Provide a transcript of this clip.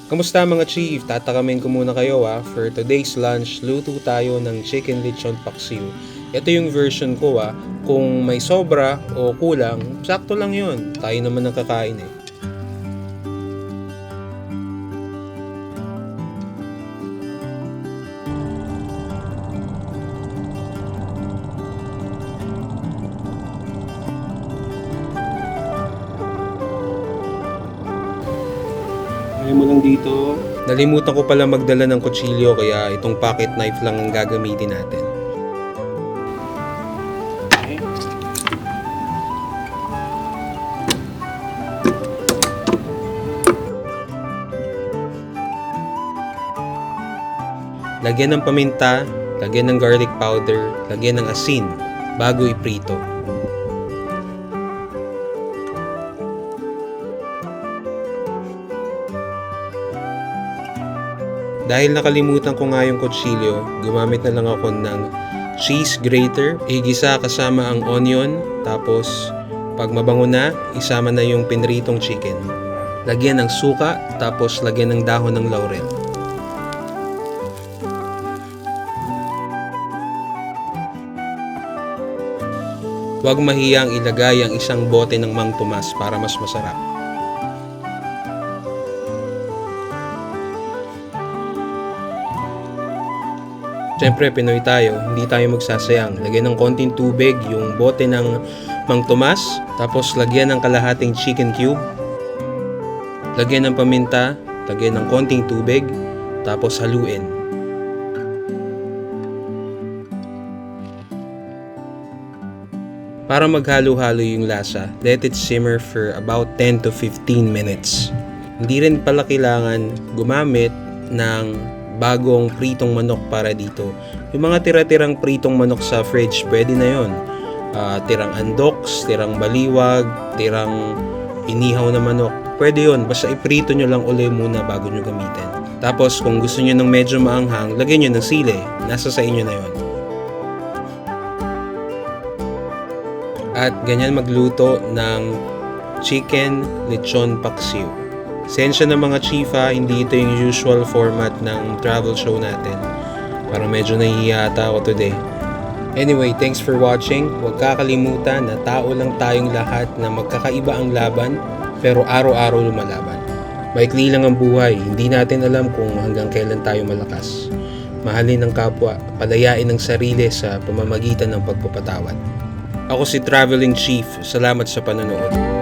Kamusta mga chief? Tatakamin ko muna kayo For today's lunch, luto tayo ng chicken lechon paksiw. Ito yung version ko Kung may sobra o kulang, sakto lang yun. Tayo naman ang kakain mo lang dito. Nalimutan ko pala magdala ng kutsilyo kaya itong pocket knife lang ang gagamitin natin. Okay. Lagyan ng paminta, lagyan ng garlic powder, lagyan ng asin bago iprito. Dahil nakalimutan ko nga yung kutsilyo, gumamit na lang ako ng cheese grater. Igisa kasama ang onion, tapos pag mabango na, isama na yung pinritong chicken. Lagyan ng suka, tapos lagyan ng dahon ng laurel. Huwag mahiyang ilagay ang isang bote ng Mang Tomas para mas masarap. Siyempre, Pinoy tayo, hindi tayo magsasayang. Lagyan ng konting tubig yung bote ng Mang Tomas, tapos lagyan ng kalahating chicken cube. Lagyan ng paminta, lagyan ng konting tubig, tapos haluin. Para maghalo-halo yung lasa, let it simmer for about 10 to 15 minutes. Hindi rin pala kailangan gumamit ng bagong pritong manok para dito. Yung mga tira-tirang pritong manok sa fridge, pwede na yon. Tirang andoks, tirang baliwag, tirang inihaw na manok, pwede yon. Basta iprito nyo lang uli muna bago nyo gamitin. Tapos kung gusto nyo ng medyo maanghang, lagyan nyo ng sili. Nasa sa inyo na yon. At ganyan magluto ng chicken lechon paksiw. Sensya na mga chifa, hindi ito yung usual format ng travel show natin. Parang medyo nahihiya ata ako today. Anyway, thanks for watching. Huwag kakalimutan na tao lang tayong lahat na magkakaiba ang laban, pero araw-araw lumalaban. Maikli lang ang buhay, hindi natin alam kung hanggang kailan tayo malakas. Mahalin ang kapwa, palayain ang sarili sa pamamagitan ng pagpapatawad. Ako si Traveling Chief, salamat sa panonood.